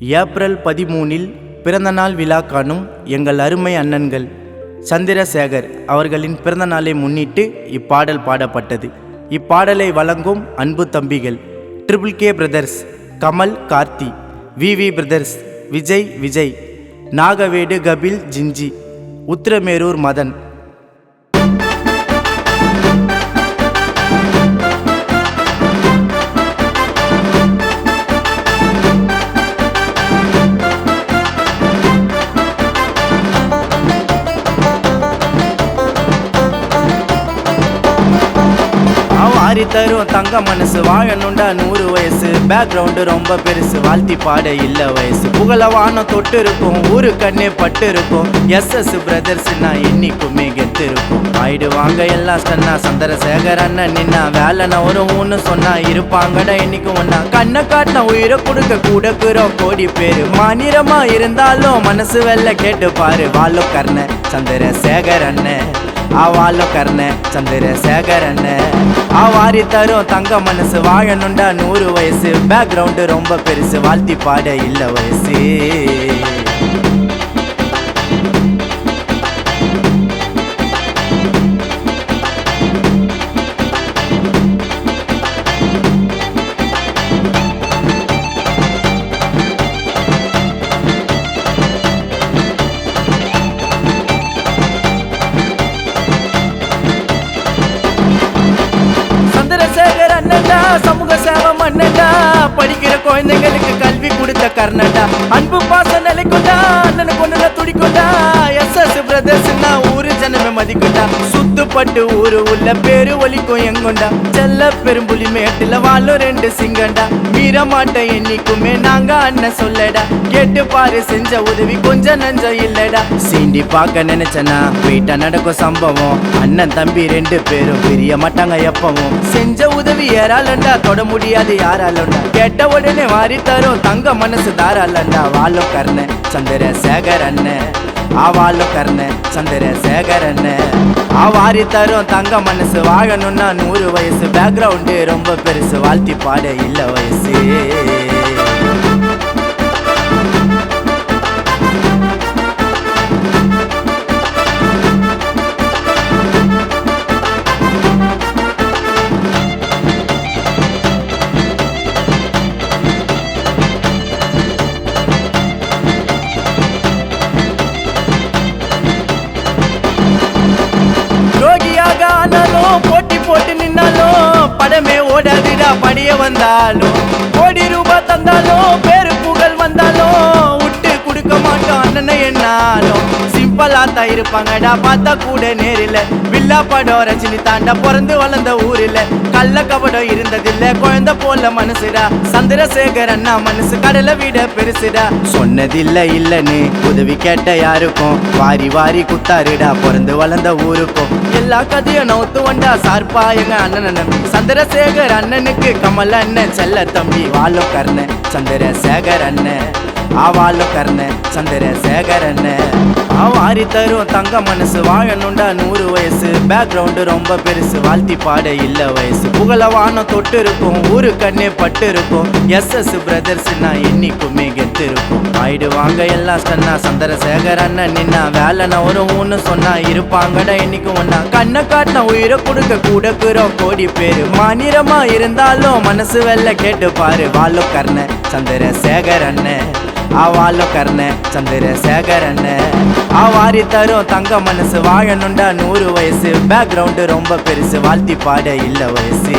April 13 பிறந்தநாள் விழா காணும் எங்கள் அருமை அண்ணன்கள் சந்திரசேகர் அவர்களின் பிறந்தநாளை முன்னிட்டு இப்பாடல் பாடப்பட்டது. இப்பாடலை வழங்கும் அன்பு தம்பிகள் ட்ரிபிள் பிரதர்ஸ், கமல் கார்த்தி, விவி பிரதர்ஸ், விஜய், நாகவேடு கபில் ஜிஞ்சி, உத்திரமேரூர் மதன். வாரி தரும் தங்க மனசு, வாழணுண்டா 100 வயசு, பேக்ரவுண்டு ரொம்ப பெருசு, வாழ்த்தி பாட இல்ல வயசு, புகழ வானம் தொட்டு இருக்கும், ஊரு கண்ணே பட்டு இருக்கும், SS பிரதர்ஸ்னா என்னைக்குமே கெத்து இருக்கும். ஆயிடுவாங்க எல்லாம் ஸ்டன்னா, சந்திரசேகர் அண்ணன் நின்னா, வேலைனா ஒரு ஊன்னு சொன்னா, இருப்பாங்கடா என்னைக்கும் ஒன்னா, கண்ணை காட்டின உயிரை கொடுக்க கூடக்குறோம் கோடி பேரு, மாநிலமா இருந்தாலும் மனசு வெள்ள கேட்டு பாரு, வாழோ கர்ண சந்திரசேகர் அண்ணன், ஆவாலோ கர்ண சந்திரசேகர் அண்ணன். ஆவாரி தரும் தங்க மனசு, வாழணுண்டா 100 வயசு, பேக்ரவுண்டு ரொம்ப பெருசு, வாழ்த்தி பாட இல்ல வயசு. சந்திரசேகர் அண்ணன்டா சமூக சேவை மன்னன்டா, படிக்கிற குழந்தைங்களுக்கு கல்வி கொடுத்த கர்ணன்டா, அன்பு பாசம் நிலைக்கொண்டா, அண்ணனுக்கு ஒண்ணுல துடிக்கொண்டா, SS பிரதர்ஸ்னா ஊரு ஜனமே மதிக்கொண்டா, சுத்துப்பட்டு ஊரு உள்ள பேரு ஒலிக்கும் எங்கொண்டா, செல்ல பெரும்புலி மேட்டுல வாழும் 2 சிங்கண்டா, மீறமாட்ட என்னைக்குமே நாங்க அண்ணன் சொல்லடா, கேட்டு பாரு செஞ்ச உதவி கொஞ்சம் நஞ்சம் இல்லடா, சீண்டி பார்க்க நினைச்சனா வீட்டா நடக்கும் சம்பவம், அண்ணன் தம்பி 2 பேரும் பிரிய மாட்டாங்க எப்பவும், செஞ்ச உதவி ஏறாலண்டா தொட முடியாது யாராலண்டா, கேட்ட உடனே வாரி தரும் தங்க மனசு தாராலண்டா, வாழோ கர்ண சந்திரசேகர் அண்ணன், ஆவாலோ கர்ண சந்திரசேகர் அண்ணன். ஆவாரி தரும் தங்க மனசு, வாழணும்னா 100 வயசு, பேக்ரவுண்டு ரொம்ப பெருசு, வாழ்த்தி பாட இல்ல வயசு. ரோகியாக ஆனாலும் போட்டி போட்டு நின்னாலும், படமே ஓடாதுடா படிய வந்தாலும், கோடி ரூபாய் தந்தாலும் பேரு புகழ் வந்தாலும், விட்டு கொடுக்க மாட்டோம் அண்ணனை என்னாலும், சிம்பிளா தான் இருப்பாங்கடா பார்த்தா கூட நேரில், வில்லா படம் ரஜினி தாண்டா பிறந்து வளர்ந்த ஊரில், கள்ள கபடம் இருந்ததில்ல குழந்தை போல மனசுடா, சந்திரசேகர் அண்ணா மனசு கடலை விட பெருசுடா, சொன்னதில்ல இல்லன்னு உதவி கேட்ட யாருக்கும், வாரி வாரி குத்தாருடா பிறந்து வளர்ந்த ஊருக்கும், எல்லா கதையும் நோத்து வண்டா சார்பா எங்க அண்ணன் நம்பி, சந்திரசேகர் அண்ணனுக்கு கமல் அண்ணன் செல்ல தம்பி, வாழோ கர்ண சந்திரசேகர் அண்ணன், ஆவாலோ கர்ண சந்திரசேகர் அண்ணன். ஆவாரி தரும் தங்க மனசு, வாழணுண்டா 100 வயசு, பேக்ரவுண்டு ரொம்ப பெருசு, வாழ்த்தி பாட இல்ல வயசு, புகழ வானம் தொட்டு இருக்கும், ஊரு கண்ணே பட்டு இருக்கும், SS பிரதர்ஸ்னா என்னைக்குமே கெத்து இருக்கும், ஆயிடுவாங்க எல்லாம் ஸ்டன்னா, சந்திரசேகர் அண்ணன் நின்னா, வேலைனா ஒரு ஊன்னு சொன்னா, இருப்பாங்கடா என்னைக்கும் ஒன்னா, கண்ணை காட்டின உயிரை கொடுக்க கூடக்குறோம் கோடி பேரு, மாநிலமா இருந்தாலும் மனசு வெள்ள கேட்டு பாரு, வாழோ கர்ண சந்திரசேகர் அண்ணன், ஆவாலோ கர்ண சந்திரசேகர் அண்ணன். ஆவாரி தரும் தங்க மனசு, வாழணுண்டா 100 வயசு, பேக்ரவுண்டு ரொம்ப பெருசு, வாழ்த்தி பாட இல்ல வயசு.